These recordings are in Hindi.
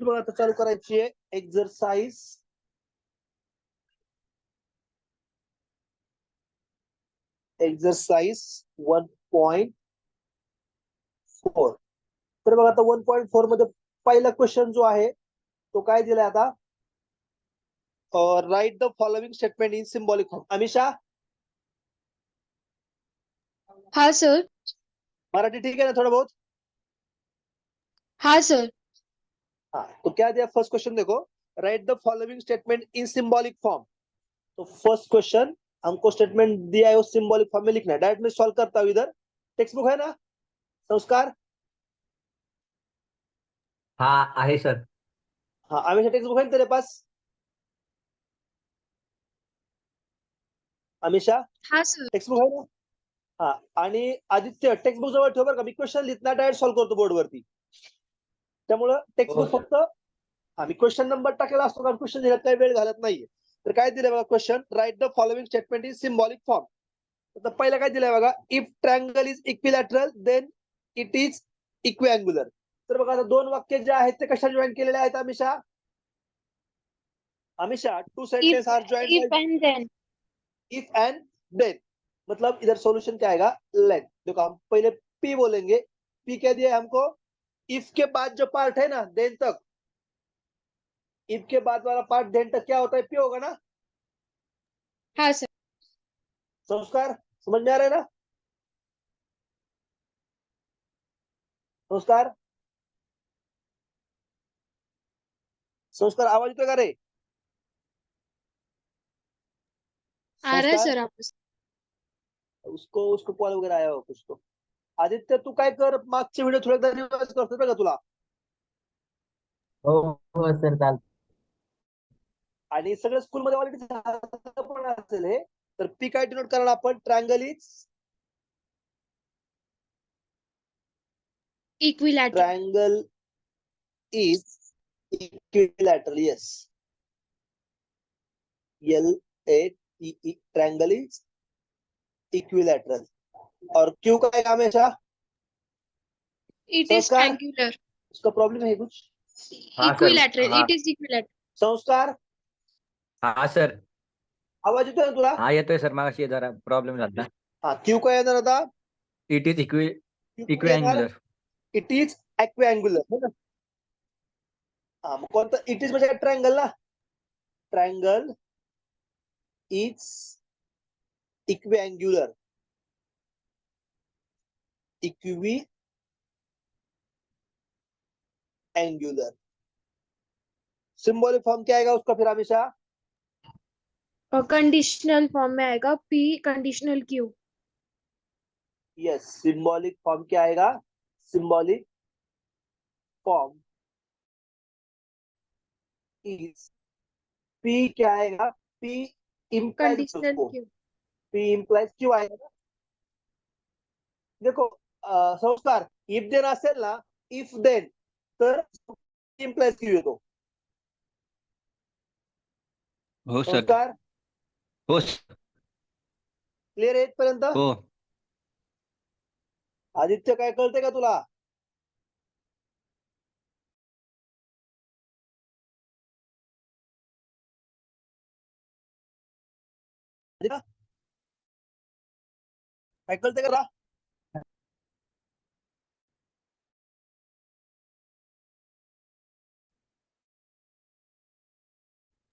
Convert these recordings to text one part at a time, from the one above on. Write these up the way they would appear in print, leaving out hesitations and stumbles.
बघा आता चालू करायची आहे एक्झरसाइज एक्झरसाइज 1.4. तर बघा आता 1.4 मध्ये पहिला क्वेश्चन जो आहे तो काय दिलाय आता, right the following statement in symbolic form. Amisha हाँ सर. मराठी ठीक है ना थोड़ा बहुत? हाँ सर. हाँ, तो क्या दिया फर्स्ट क्वेश्चन देखो, right the following statement in symbolic form. तो फर्स्ट क्वेश्चन हमको स्टेटमेंट दिया है वो सिंबॉलिक फॉर्म में लिखना है. डायरेक्ट में सॉल्व करता हूं. इधर टेक्स्ट बुक है ना संस्कार? हाँ आहे सर. हाँ हमेशा टेक्स्ट बुक है ना तेरे पास हमेशा? हाँ सर. टेक्स्ट बुक है ना? हाँ, आणि आदित्य टेक्स्ट बुक जवळ ठेव बरं का, मी क्वेश्चन लिहित डायरेक्ट सॉल्व करतो बोर्डवरती. त्यामुळे टेक्स्ट बुक फक्त आम्ही क्वेश्चन नंबर टाकलेला असतो कारण क्वेश्चन लिहिण्यात काही वेळ घालत नाहीये. तर काय दिलंय बघा question, write the following statement in symbolic form. तर पहिलं काय दिलंय बघा, if triangle is equilateral then it is equiangular. तर बघा आता दोन वाक्य जे आहेत ते कशा जॉईन केलेले आहेत Amisha? Amisha two sentence are joined If and then. If and then. मतलब इधर सॉल्यूशन क्या आएगा, लेन. देखो हम पहले पी बोलेंगे. पी क्या दिया है हमको, इफ के बाद जो पार्ट है ना देन तक, इफ के बाद वाला पार्ट देन तक क्या होता है, पी होगा ना. हाँ सर. संस्कार समझ में आ रहा है ना? संस्कार संस्कार आवाज येतोय का रे? आ रहा है संस्कार सर आपस. उसको उसको कॉल वगैरह आया हो कुछ तो. आदित्य तू काय कर, मागचे व्हिडिओ थोडं रिवाइज करतो बघा तुला. हो हो सर चालतं. आणि सगळं स्कूलमध्ये ऑलरेडी पण असेल हे. तर पी काय डिनोट करणार आपण, triangle is Equilateral. Triangle is equilateral. Yes, LATE triangle is equilateral. और क्यू का है हमेशा It is संस्कार, angular. उसका प्रॉब्लम है कुछ? हाँ सर. Equilateral. हाँ It is equilateral. संस्कार हाँ सर. आवाज येतोय ना तुला? हाँ येतोय सर. मागाशी जरा प्रॉब्लेम झाला. हा, क्यू काय येणार आता? इट इज क्यू काय येणार? इक्विअँग्युलर. इट इज एक्विअँग्युलर है ना. हा, मग कोणतं इट इज म्हणजे ट्रायंगल ना. Triangle is equiangular. Equiangular. Symbolic form क्या आएगा उसका फिर हमेशा? और कंडीशनल फॉर्म में आएगा P conditional Q. Yes, symbolic form क्या आएगा? सिंबॉलिक फॉर्म इज पी क्या आएगा? पी इम्प्लाइज कंडीशनल उसको, Q. पी इम्प्लाइज क्यू आएगा ना. देखो संस्कार इफ देन असेल ना, इफ देन तर इम्प्लाइज क्यू येतो. हो सर. संस्कार हो सर. क्लिअर आहे इथपर्यंत? हो. आदित्य काय कळतंय का तुला? काय कळतंय का?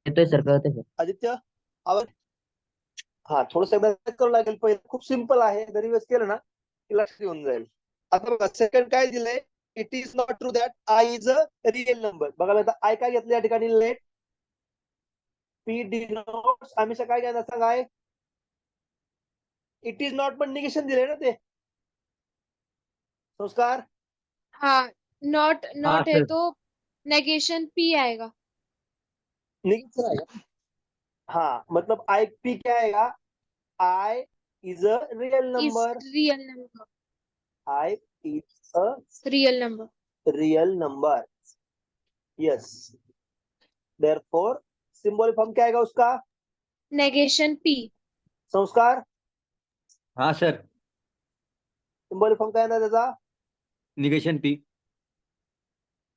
येतोय सर. कळतंय सर. आदित्य आवाज. हा, थोडस करावं लागेल. पहिलं खूप सिंपल आहे, जरी वेळेस केलं ना की लक्षात येऊन जाईल. आता बघा सेकंड काय दिलंय, it is not true that I is a real number. बघा आता आय काय घेतलं या ठिकाणी, लेट पी डिनोट्स. हमेशा काय घ्यायला सांगा, आहे इट इज नॉट पण निगेशन दिले ना ते. संस्कार हाँ, नॉट हाँ नॉट है सर. तो नेगेशन P आएगा. निगेशन आएगा. हाँ मतलब आई पी क्या आएगा, I is a real Is number. real number. I is a Real number. Real number. Yes, therefore symbolic form क्या आएगा उसका? Negation P. संस्कार हाँ सर. सिंबॉलिक फॉर्म काय येणार त्याचा? Negation P.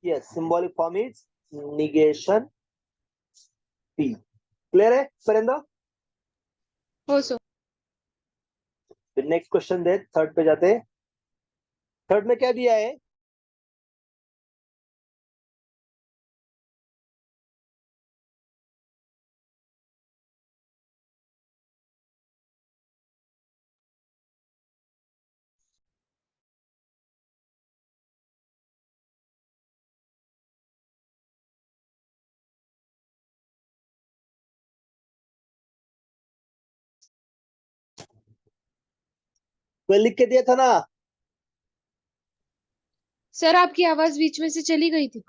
Yes, symbolic form is negation P. Clear है पर्यंत? हो सर. फिर नेक्स्ट क्वेश्चन दे, थर्ड पे जाते. थर्ड में क्या दिया है? तो लिख के दिया था ना. सर आपकी आवाज बीच में से चली गई थी.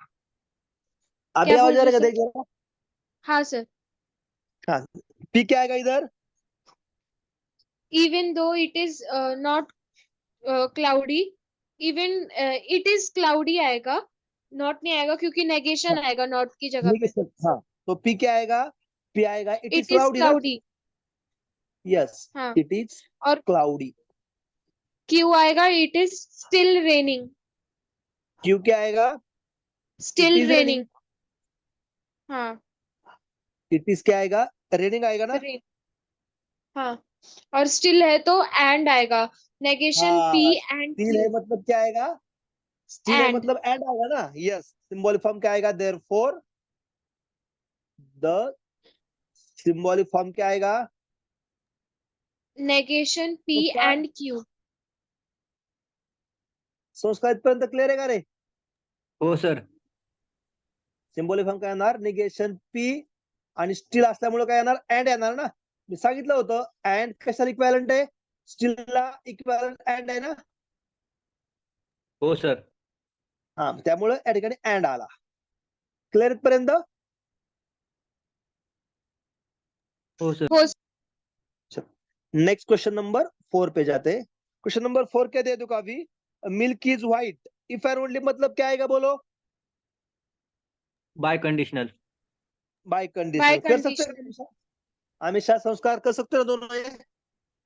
अभी क्या आवाज बोल आ रहे रहा है, सर? देख जरा. हाँ सर. हाँ. पी क्या आएगा इधर? Even though it is not cloudy, even it is cloudy आएगा, not नहीं आएगा क्योंकि negation आएगा not की जगह पे. निगेशन. हाँ. तो पी क्या आएगा? पी आएगा it is It is cloudy ना. cloudy. यस. हाँ. इट इज और क्लाउडी. Q आएगा it is still raining. Q क्या आएगा? Still is raining. हाँ. इट इज क्या आएगा? रेनिंग आएगा ना. Rain. हाँ. और still है तो and आएगा. Negation P हाँ. and स्टील है Q. मतलब क्या आएगा? स्टील है And मतलब एंड आएगा ना. यस. सिंबॉलिक फॉर्म क्या आएगा? देयरफॉर द सिंबॉलिक फॉर्म क्या आएगा? negation P संस्कार. and Q. संस्कार इथपर्यंत क्लिअर आहे का रे? हो सर. सिंबॉलिक फॉर्म काय येणार? निगेशन पी आणि स्टील असल्यामुळे काय येणार? अँड येणार ना. मी सांगितलं होतं अँड कशाला इक्वॅलंट आहे? स्टीलला इक्वॅलंट अँड आहे ना. हो सर. हा. त्यामुळे या ठिकाणी अँड आला. क्लिअर पर्यंत? हो सर. हो. नेक्स्ट क्वेश्चन नंबर 4 पे जाते. क्वेश्चन नंबर 4 क्या दे दो काफी? Milk is white if and only मतलब क्या आएगा बोलो? Biconditional. By By condition. कर सकते condition. हैं हमेशा संस्कार कर सकते हो दोनों ये.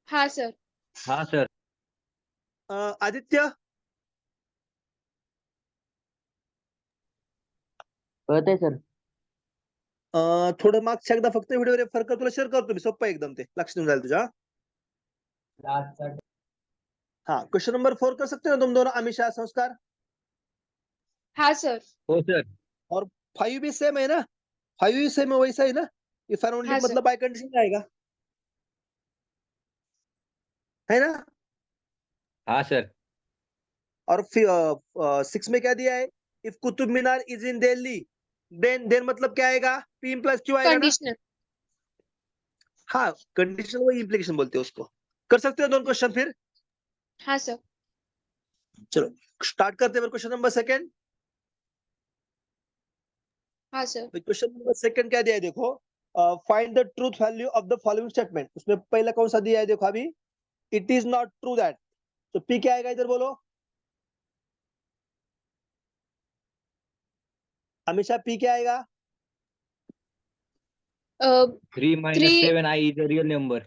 हाँ सर. हाँ सर. आदित्य. कळतंय सर. थोडं मागच्या एकदा फक्त व्हिडिओ रेफर कर, तुला शेअर करतो मी. सोपं आहे एकदम, ते लक्ष देऊन जाईल तुझ्या. हाँ. क्वेश्चन नंबर 4 कर सकते हो तुम दोनों हमेशा संस्कार. हाँ सर. हो सर. और 5 भी सेम है ना. 5 भी सेम है, वैसा ही ना. इफ एंड ओनली हाँ सर. मतलब बाय कंडीशन आएगा, है ना. हाँ सर. और 6 में क्या दिया है? If Qutub Minar is in Delhi then मतलब क्या आएगा? पी प्लस क्यू आएगा ना. Conditional. हाँ. कंडीशन वही इम्प्लीकेशन बोलते हैं उसको. कर सकते हो दोनों क्वेश्चन फिर. हाँ सर. चलो स्टार्ट करते हैं क्वेश्चन नंबर सेकंड. हाँ सर. क्वेश्चन नंबर सेकंड क्या दिया है देखो. Find the truth value of the following statement. उसमें पहला कौन सा दिया है देखो अभी. It is not true that. तो पी क्या आएगा इधर बोलो? हमेशा पी क्या आएगा? 3 minus 3. 7i is a real number.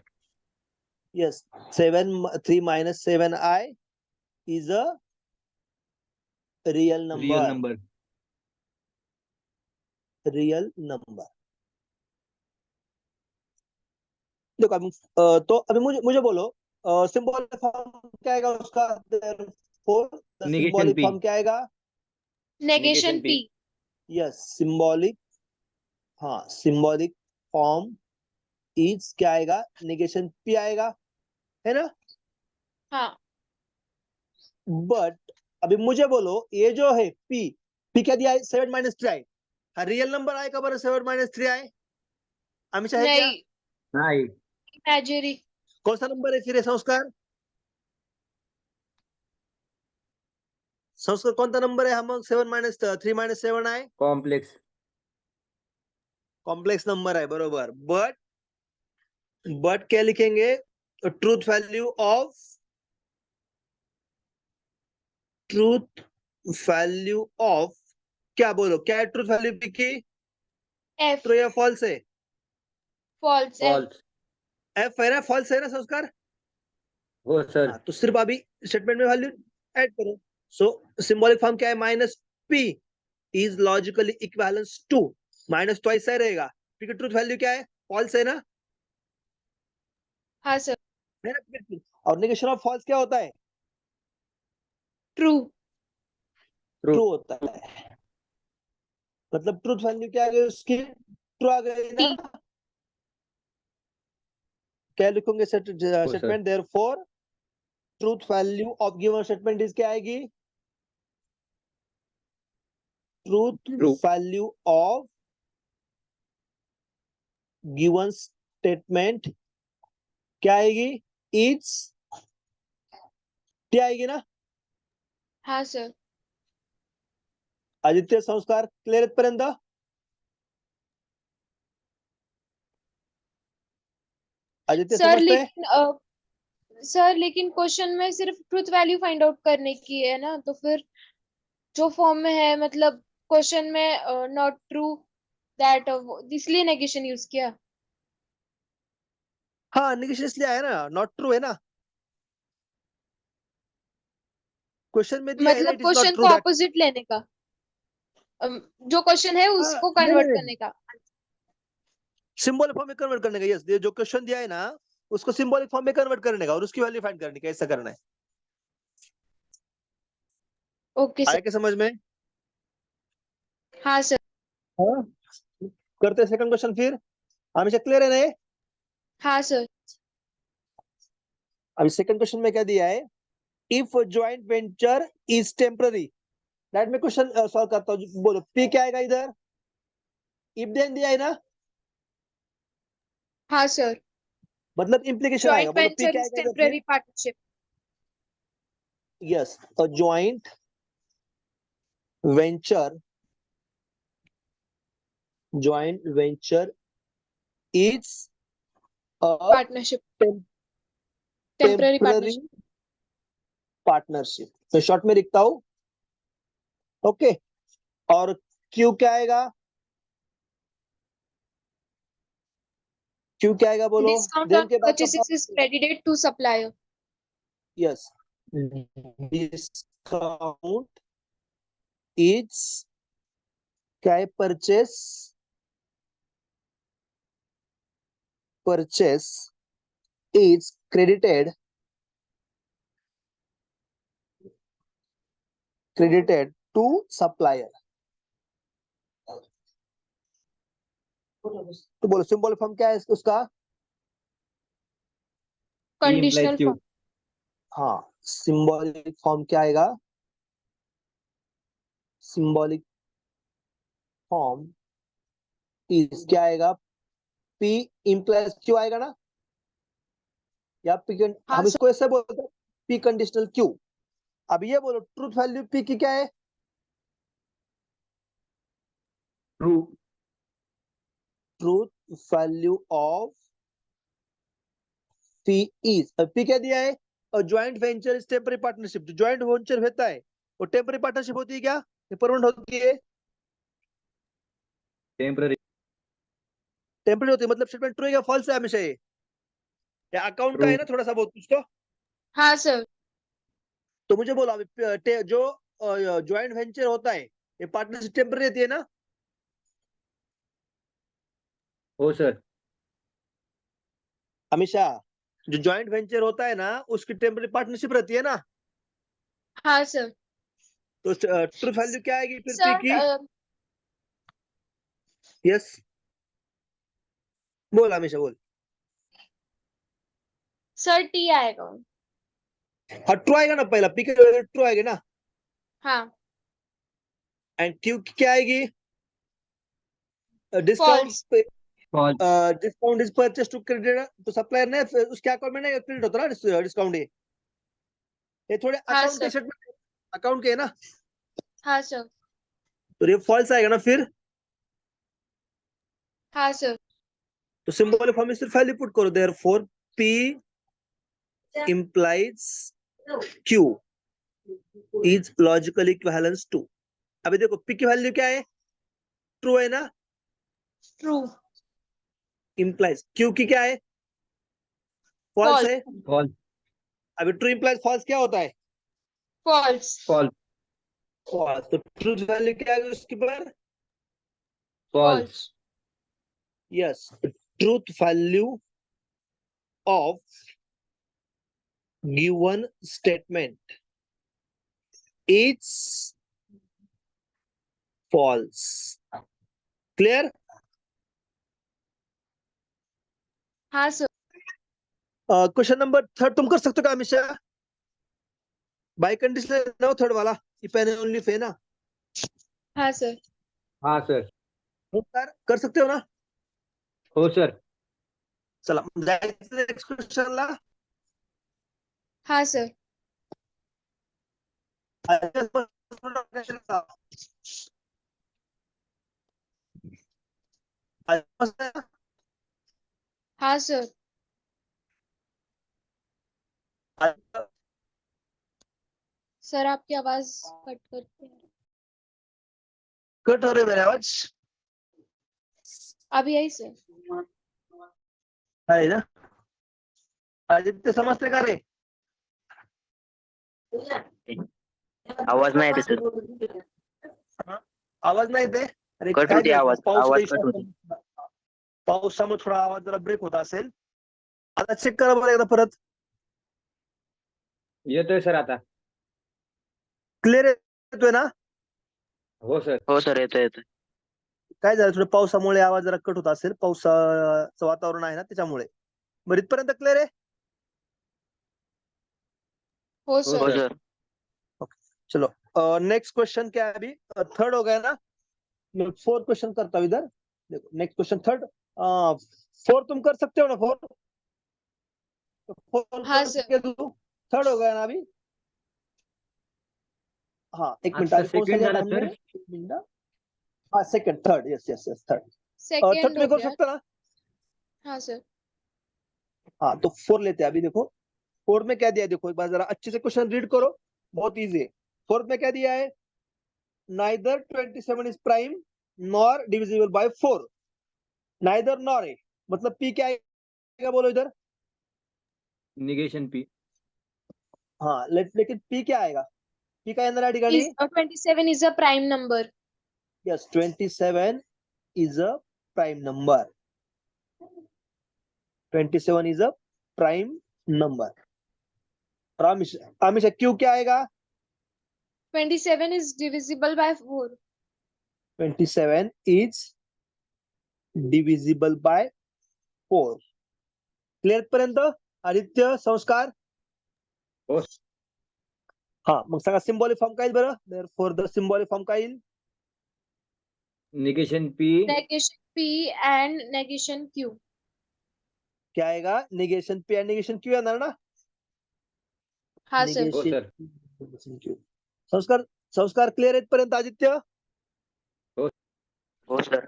Yes. 3 minus 7i is a real Real number. number. Real number. देखो अभी तो अभी मुझे बोलो सिंबॉलिक फॉर्म क्या आएगा उसका? Negation symbolic P. फॉर्म क्या आएगा? Negation P. यस. सिंबॉलिक. हाँ. सिंबॉलिक फॉर्म इज क्या आएगा? निगेशन पी आएगा, है ना. हाँ. बट अभी मुझे बोलो ये जो है पी. पी क्या दिया है? 7 माइनस 3 आए. हाँ. रियल नंबर आएगा बरं 7 माइनस 3 आए? हमेशा है क्या? नहीं. नहीं. Imaginary. कौन सा नंबर है फिर ये संस्कार? संस्कार कौन सा नंबर है? हम 7 माइनस 3 माइनस 7 आए. Complex. कॉम्प्लेक्स नंबर है बरोबर. बट क्या लिखेंगे? ट्रूथ वैल्यू ऑफ क्या बोलो? क्या है ट्रूथ वैल्यू पी की? F. ट्रू या फॉल्स है? False. F. False. एफ है ना. फॉल्स है ना संस्कार. हो सर. हाँ. तो सिर्फ अभी स्टेटमेंट में वैल्यू ऐड करो. सो सिंबॉलिक फॉर्म क्या है? Minus P is logically equivalence to, minus twice है रहेगा, क्योंकि ट्रूथ वैल्यू क्या है, फॉल्स है ना, हाँ सर, है ना? और नेगेशन ऑफ फॉल्स क्या होता है, ट्रू। ट्रू होता है। मतलब ट्रूथ वैल्यू क्या आ गई उसकी, ट्रू आ गई ना। क्या लिखोगे sir. Statement, therefore truth value of given statement is क्या आएगी, truth True. Value of given statement क्या आएगी, इज क्या आएगी ना। हाँ सर। आदित्य संस्कार क्लिअर पर्यंत, आदित्य सर समजतंय? लेकिन क्वेश्चन में सिर्फ ट्रुथ वैल्यू फाइंड आउट करने की है ना, तो फिर जो फॉर्म में है, मतलब क्वेश्चन में नॉट ट्रू दैट, इसलिए नेगेशन यूज किया। हाँ, नेगेशन इसलिए आया ना, नॉट ट्रू है ना, क्वेश्चन में दिया है ना, मतलब it is not question true को दैट। ऑपोजिट लेने का, जो क्वेश्चन है उसको नहीं कन्वर्ट नहीं, करने का। सिंबॉलिक फॉर्म में कन्वर्ट करने का, यस, जो क्वेश्चन दिया है ना उसको सिंबॉलिक फॉर्म में कन्वर्ट करने का और उसकी वैल्यू फाइंड करने का, ऐसा करना है। Okay sir. आया क्या समझ में? हाँ सर। हाँ, करते सेकंड क्वेश्चन फिर, हमेशा क्लियर है ना ये? हाँ सर। अभी सेकंड क्वेश्चन में क्या दिया है, if joint venture is temporary, that में क्वेश्चन सॉल्व करता हूँ, बोलो पी क्या आएगा इधर, इफ देन दिया है ना, हाँ सर। मतलब इम्प्लीकेशन आएगा, जॉइंट बोलो पी वेंचर क्या इज आएगा इधर फिर, temporary partnership. Yes, a joint venture, joint venture is a partnership, temporary temporary partnership. Partnership, मैं शॉर्ट में लिखता हूं, ओके। और क्यू क्या आएगा, क्यू क्या आएगा बोलो, डिस्काउंट देन ऑन के बाद का purchases is credited to supplier. Yes, discount is क्या है, purchase, purchase is credited, credited to supplier. तो बोलो सिंबल फॉर्म क्या है उसका, P implies conditional Q. Form. हाँ, सिंबॉलिक फॉर्म क्या आएगा, सिंबॉलिक फॉर्म इज क्या आएगा, पी इंप्लाइज क्यू आएगा ना, या पी, हाँ हम सर। इसको ऐसे बोलते हैं, पी कंडीशनल क्यू। अब ये बोलो ट्रूथ वैल्यू पी की क्या है, True. Truth value of P is, P क्या दिया है, और joint venture is temporary partnership, जो ज्वाइंट वेंचर होता है वो टेम्पररी पार्टनरशिप होती है क्या, ये परमानेंट होती है, Temporary. टेम्पररी होती है, मतलब स्टेटमेंट ट्रू है या फॉल्स है हमेशा ये, या अकाउंट का है True. ना थोड़ा सा बहुत कुछ तो। हाँ सर। तो मुझे बोलो अभी जो ज्वाइंट वेंचर होता है ये पार्टनरशिप टेम्पररी रहती है ना, Oh sir. हमेशा जो ज्वाइंट वेंचर होता है ना उसकी टेम्पररी पार्टनरशिप रहती है ना, हाँ सर। तो ट्रू वैल्यू क्या आएगी फिर पी की, सर यस, बोल हमेशा बोल, सर टी आएगा। हाँ ट्रू आएगा ना, पहला पी के ट्रू आएगा ना, हाँ। एंड क्यू की क्या आएगी, discount, false. False. Discount is purchase to credit to supplier ने उसके अकाउंट में ना क्रेडिट होता ना डिस्काउंट, ये थोड़े हाँ अकाउंट के सर। स्टेटमेंट, अकाउंट के है ना, हाँ सर। तो ये फॉल्स आएगा ना फिर, हाँ सर। तो सिंबल फॉर्म में सिर्फ वैल्यू पुट करो, therefore P implies Q is logically equivalence to, अभी देखो P की वैल्यू क्या है, ट्रू है ना, ट्रू। implies Q की क्या है, फॉल्स फॉल्स। है, False. अभी ट्रू implies फॉल्स क्या होता है, फॉल्स। False. तो ट्रूथ वैल्यू क्या है उसके पर? false, yes, truth value of given statement is false. Clear? हाँ सर. क्वेश्चन नंबर 3 तुम कर सकते हो क्या हमेशा? बाय कंडीशन ना थर्ड वाला, इफ एंड ओनली इफ है ना. हाँ सर. हाँ सर, कर सकते हो ना? हो सर, चला जायचं नेक्स्ट क्वेश्चनला. हाँ सर. हाँ सर. सर आपकी आवाज कट करते हैं. कट हो रहे मेरे आवाज अभी आई सर. आहे ना? आदित्य समजते का रे? आवाज नाही येते सर. आवाज नाही येते? अरे कट काय होते ते, आवाज, पाऊस आवाज लई कट होते. पावसामुळे थोडा आवाज जरा ब्रेक होत असेल. आता चेक करा बरं एकदा परत. येतोय सर आता. क्लिअर येतोय ना? हो सर, हो सर, येतोय येतोय. काय झालं, थोडं पावसामुळे आवाज जरा कट होत असेल. पावसाचं वातावरण आहे ना त्याच्यामुळे. बरं इथपर्यंत क्लिअर आहे? हो हो सर. हो सर. सर. चलो नेक्स्ट क्वेश्चन क्या है अभी? थर्ड हो गया ना? मैं 4 क्वेश्चन करता हूँ इधर. देखो नेक्स्ट क्वेश्चन थर्ड. 4 तुम कर सकते हो ना? 4 हाँ सर. थर्ड हो गया ना अभी? हाँ एक मिनट, आता अभी कौन सा सेकंड लिया था झाला हमने? सर. एक मिनट. हाँ second, third, yes yes yes third. Third second तुम्हें हो कर गया. सकते हो ना? हाँ सर. हाँ तो 4 लेते हैं अभी. देखो 4 में क्या दिया है, देखो एक बार जरा अच्छे से क्वेश्चन रीड करो, बहुत इजी है. 4 में क्या दिया है? Neither 27 is prime nor divisible by 4. Neither nor है मतलब पी क्या आएगा बोलो इधर? Negation P. हाँ लेकिन पी क्या आएगा? पी का अंदर ठिकाणी? Is 27 is a prime number. Yes 27 is a prime number. 27 is a prime number. हमेशा क्यू क्या आएगा? 27 is divisible by 4. 27 is divisible by 4. Clear पर्यंत? आदित्य संस्कार? हो. हा मग सांगा सिम्बॉलिक फॉर्म काय येईल बरं? फॉर द सिम्बॉलिक फॉर्म काय येईल? Negation P. Negation P and negation Q. क्या आएगा? Negation P and negation Q येणार ना? हाँ सर. हो सर. Negation Q. संस्कार संस्कार क्लिअर आहेत पर्यंत आदित्य? हो सर.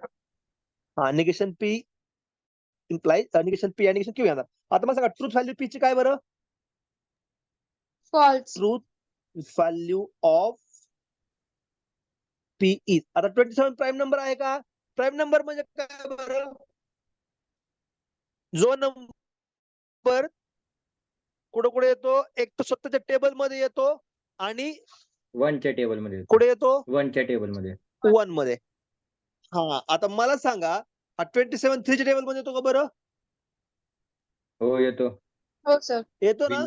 हा negation P implies negation P आणि निगेशन क्यू येणार. आता मला सांगा ट्रूथ व्हॅल्यू पी ची काय बरं? False. Truth value of P is. आता 27 प्राइम नंबर आहे का? प्राइम नंबर म्हणजे काय बरं? जो नंबर कुठे कुठे येतो? एक तर स्वतःच्या टेबल मध्ये येतो आणि वनच्या टेबल मध्ये. कुठे येतो? वनच्या टेबल मध्ये. 1 मध्ये. हा आता मला सांगा हा 27 3 च्या टेबल मध्ये येतो का बरं? हो येतो. हो सर. येतो ना?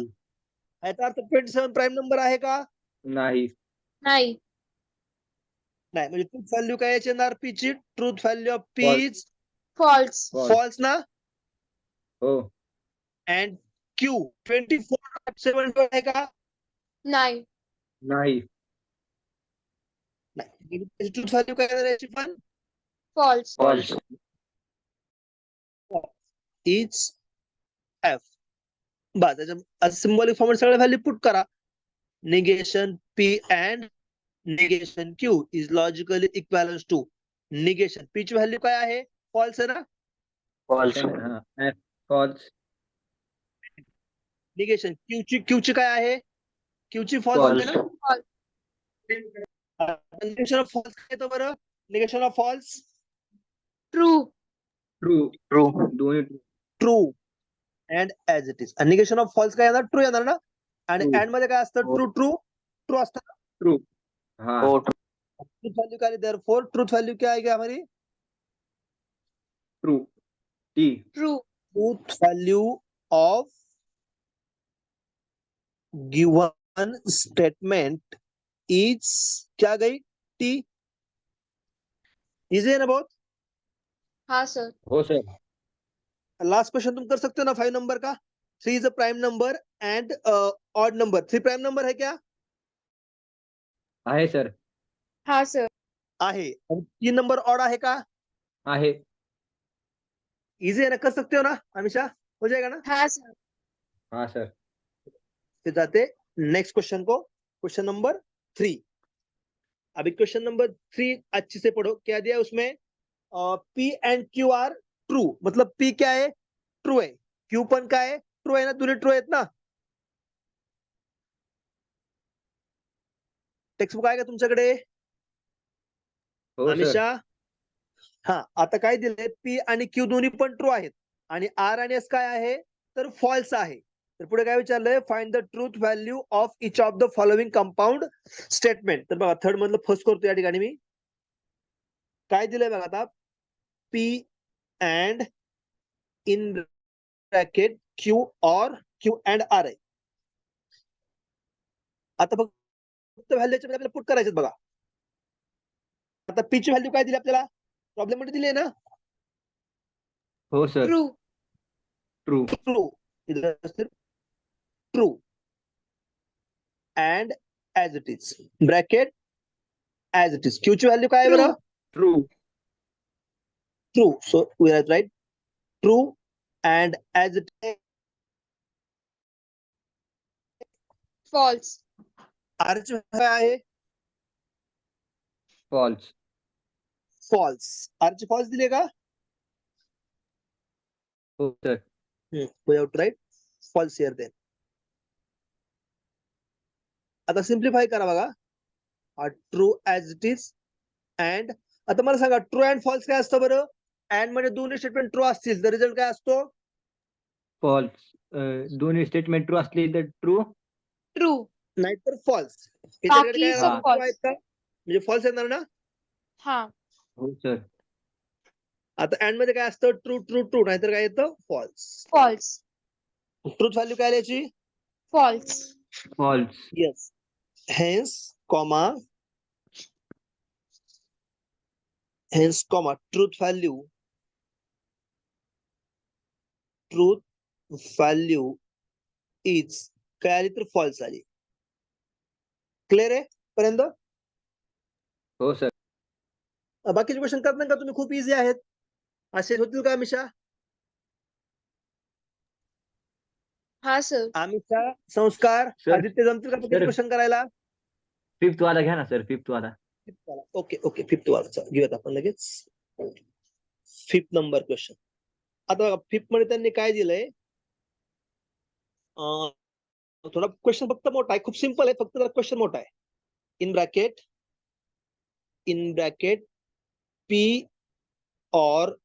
याचा अर्थ 27 प्राइम नंबर आहे का? नाही. नाही. नाही म्हणजे ट्रूथ व्हॅल्यू काय याची येणार पी ची? Truth value of P False. Is False. False. False ना? हो. अँड क्यू 24/7 आहे का? नाही. नाही. नाही. ट्रूथ व्हॅल्यू काय येणार याची पण? False. फॉल्स. Is F. बस त्याच्या सिम्बॉलिक फॉर्म सगळ्या व्हॅल्यू पुट करा. Negation P and negation Q is logically equivalence to negation P ची व्हॅल्यू काय आहे? फॉल्स आहे ना? फॉल्स. फॉल्स. निगेशन क्यू ची काय आहे? क्यू ची फॉल्स False. आहे ना? निगेशन ऑफ फॉल्स काय येतं बरं? Negation of false True. True. True. दोन्ही true and as it is. Negation of false काय येणार? ट्रू येणार ना? आणि True. अँड मध्ये काय असतं? हो. ट्रू ट्रू ट्रू असतं. ट्रू. हाँ ओ ट्रूथ वैल्यू क्या है, देयरफॉर ट्रूथ वैल्यू क्या आएगी हमारी? True T true, truth value of given statement is क्या गई? टी। इजी है ना बहुत? हाँ सर, हो सर लास्ट क्वेश्चन तुम कर सकते हो ना 5 नंबर का। 3 is a prime number and odd number. 3 prime number है क्या? आहे सर हाँ सर, आहे। और 3 नंबर ऑड आहे का? आहे इजी है ना, कर सकते हो ना हमेशा? हो जाएगा ना? हाँ सर, हाँ सर फिर जाते नेक्स्ट क्वेश्चन को, क्वेश्चन नंबर 3। अभी क्वेश्चन नंबर 3 अच्छे से पढ़ो, क्या दिया है उसमें? P and Q R true, मतलब पी क्या है? ट्रू है। क्यू पण काय आहे? ट्रू आहे ना, दोन्ही ट्रू आहेत ना? टेक्स्टबुक आहे का तुमच्याकडे हो सर हमेशा? हा, आता काय दिलंय? पी आणि क्यू दोन्ही पण ट्रू आहेत आणि आर आणि एस काय आहे? तर फॉल्स आहे. तर पुढे काय विचारलंय? Find the truth value of each of the following compound statement. तर बघा थर्ड मधलं फर्स्ट करतो या ठिकाणी मी. काय दिलंय बघा आता? P and in bracket Q और क्यू अँड आर आहे. आता फक्त व्हॅल्यू आपल्याला पुट करायचे बघा. आता पी ची व्हॅल्यू काय दिली आपल्याला? प्रॉब्लेम मध्ये दिली आहे ना? हो sir true, true true. True and as it is bracket as it is. Q ची व्हॅल्यू काय आहे true, बरं? True true. So we are right. True and as it is. false, R ची व्हॅल्यू काय आहे? False false. आर ची फॉल्स दिली का? हो sir we have to write false here then. आता सिम्प्लिफाय करा बघा. True as it is and. आता मला सांगा ट्रू अँड फॉल्स काय असतं बरं? अँड म्हणजे दोन्ही स्टेटमेंट ट्रू असतील तर रिझल्ट काय असतो? फॉल्स दोन्ही स्टेटमेंट ट्रू असली तर ट्रू true, नाहीतर फॉल्स. याच्याकडे बाकी काय सब ट्रू आहेत false, का? म्हणजे फॉल्स येणार ना? हाँ, हो सर आता अँड मध्ये काय असतं? ट्रू ट्रू ट्रू, नाहीतर काय येतं? फॉल्स. false, ट्रूथ व्हॅल्यू काय लिहायची? false, false yes. Hence comma truth value is काय आली तर फॉल्स आली. क्लिअर आहे पर्यंत? हो सर बाकीचे क्वेश्चन करत नाही का तुम्ही? खूप इझी आहेत. असे होतील का हमेशा? हाँ सर, आमिषा, संस्कार, सर आदित्य जमतील का बाकीचे सर क्वेश्चन करायला? फिफ्थ वाला घ्या ना सर फिफ्थ वाला ओके ओके. फिफ्थ वाला घेऊयात आपण लगेच. Fifth number question. आता बघा फिफ्थ मध्ये त्यांनी काय दिलंय? थोडा क्वेश्चन फक्त मोठा आहे, खूप सिंपल आहे, फक्त जरा क्वेश्चन मोठा आहे. In bracket P or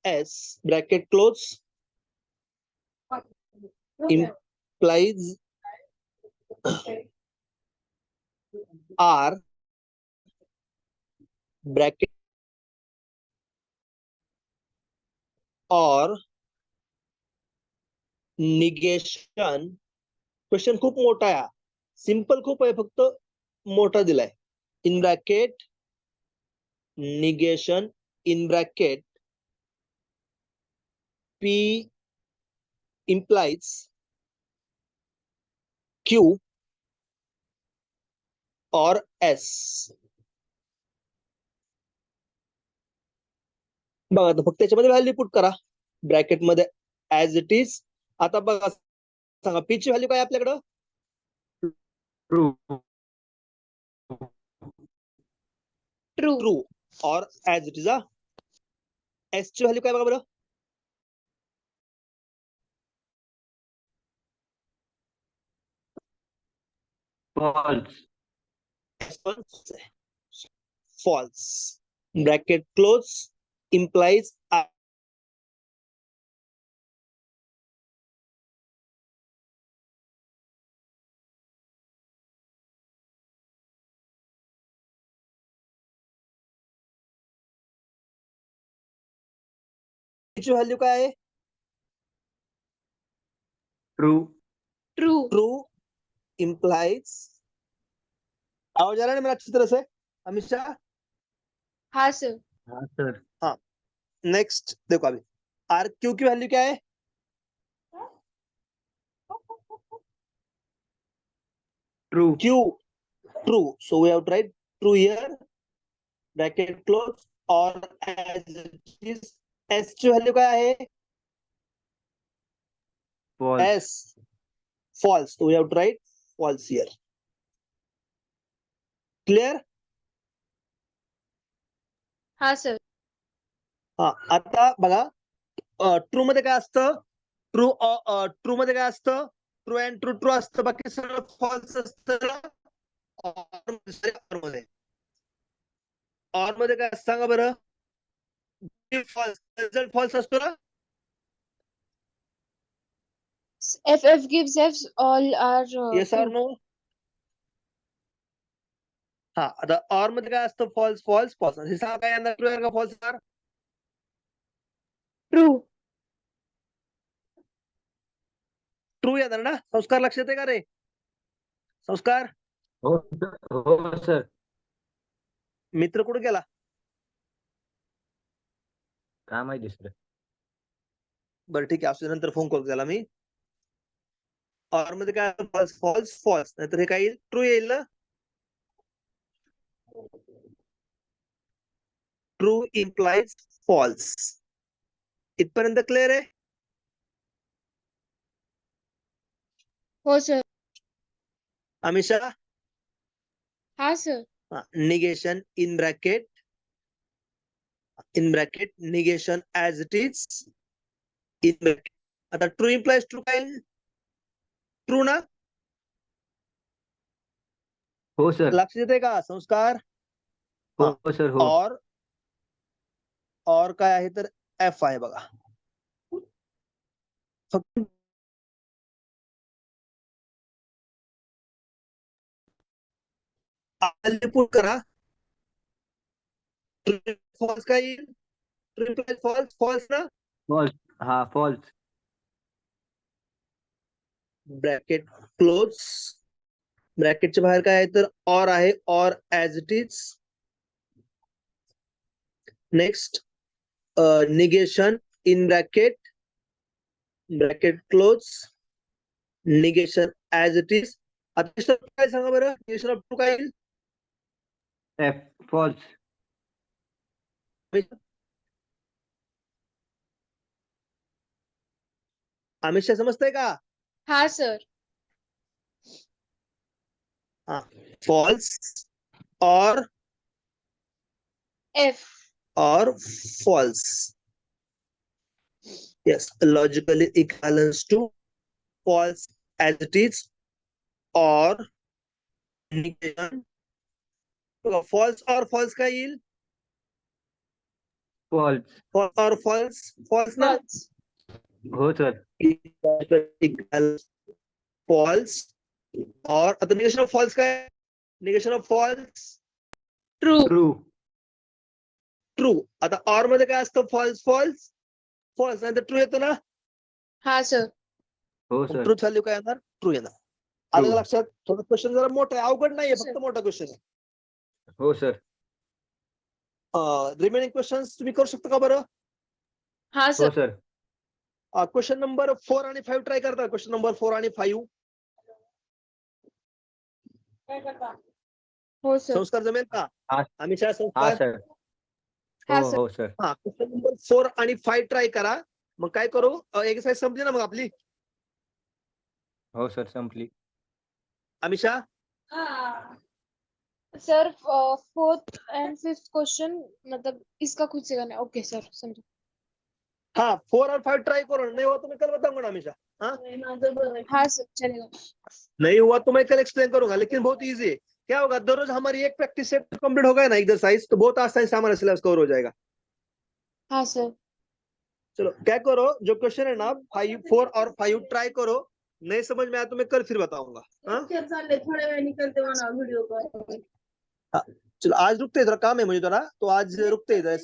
S bracket close implies R bracket or negation. Question खूप मोठा आहे. सिंपल खूप आहे, फक्त मोठा दिलाय. In bracket negation in bracket P implies Q or S. बघा आता फक्त त्याच्यामध्ये व्हॅल्यू पुट करा ब्रॅकेट मध्ये ऍज इट इज. आता बघा सांगा पी ची व्हॅल्यू काय आहे आपल्याकडं? True true, true or as it is. S ची व्हॅल्यू काय बघा बरं? False false. Bracket close implies ची व्हॅल्यू काय आहे? ट्रू ट्रू ट्रू इम्प्लाइज, आवाज आ रहा है ना मेरा अच्छी तरह से अमित शाह? हाँ सर हाँ सर नेक्स्ट देखो अभी आर क्यू की वैल्यू क्या है? True Q true, so we have to write true here, bracket close, or as it is S ची व्हॅल्यू काय आहे? False S false, so we have to write false here. Clear? हाँ सर हा आता बघा ट्रू मध्ये काय असतं? ट्रू ट्रू मध्ये काय असतं? ट्रू अँड ट्रू ट्रू असतं, बाकी सगळं फॉल्स असतं. ऑर मध्ये काय असतं सांगा बरं? फॉल्स, रिझल्ट फॉल्स असतो ना? FF gives F all are yes or no? हा आता ऑर मध्ये काय असतं? False false false. हे सांगा काय यांना ट्रू का फॉल्स येणार? ट्रू ट्रू येणार ना? संस्कार लक्षात आहे का रे? संस्कार हो सर मित्र कुठे गेला? काय माहिती सर बरं ठीक आहे, असू दे, नंतर फोन करतो त्याला मी. ऑर मध्ये काय फॉल्स फॉल्स फॉल्स, नाहीतर हे काय येईल? ट्रू येईल ना? True implies false. इथपर्यंत क्लिअर आहे? हो सर अमित शाह? हाँ sir negation in bracket negation as it is in bracket. आता ट्रू इम्प्लाइज ट्रू काय? ट्रू ना? हो सर लक्ष येते का संस्कार? हो सर हो और काय आहे तर एफ आहे बघा. फक्त पुट करा. फॉल्स काय येईल? ट्रू इम्प्लाइज फॉल्स फॉल्स ना? फॉल्स हा फॉल्स ब्रॅकेट क्लोज, ब्रॅकेटच्या बाहेर काय आहे तर ऑर आहे, or as it is. Next negation in bracket close, negation as it is. आता काय सांगा बरं? निगेशन ऑफ ट्रू काय येईल? एफ फॉल्स अमित शाह समजतंय का? हाँ सर हा फॉल्स और F false. Yes, logically equivalence to false as it is or negation. False or false का येईल? फॉल्स False or false ना? false हो सर Equivalence false or आता negation of false काय? Negation of false true true true. आता or मध्ये काय असतं? false false false, नाही तर ट्रू येतो ना? हाँ सर हो सर ट्रूथ व्हॅल्यू काय येणार? ट्रू येणार. आलं का लक्षात? थोडं क्वेश्चन जरा मोठं आहे, अवघड नाहीये, फक्त मोठा क्वेश्चन आहे. हो सर रिमेनिंग क्वेश्चन्स तुम्ही करू शकता का बरं? हाँ हो सर सर क्वेश्चन नंबर 4 आणि 5 ट्राय करता. क्वेश्चन नंबर 4 आणि 5 हो सर संस्कार जमेल का? हा. अमित शाह हा संस्कार? सर हाँ हो सर हो सर हा क्वेश्चन नंबर 4 आणि 5 ट्राय करा. मग काय करू? एक्सरसाइज संपली ना मग आपली? हो सर संपली Amit Shah sir fourth and fifth question मतलब इसका खुद से करना है ओके सर समझो हाँ 4 और 5 ट्राई करो, नहीं हुआ तो मैं कल बताऊंगा ना हमेशा. हाँ हाँ सर चलेगा नहीं हुआ तो मैं कल एक्सप्लेन करूंगा, लेकिन बहुत इजी है. क्या होगा? दररोज हमारी एक प्रैक्टिस सेट कंप्लीट होगा ना एक्सरसाइज, तो बहुत आसानी से हमारा सिलेबस कवर हो जाएगा. हाँ सर चलो क्या करो, जो क्वेश्चन है ना 5 4 और 5 ट्राई करो. नहीं समझ में आया तो मैं कल फिर बताऊंगा. हाँ थोड़े वेळ निकलते वीडियो पर चलो आज रुकते हैं, थोड़ा काम है मुझे, थोड़ा तो आज रुकते हैं.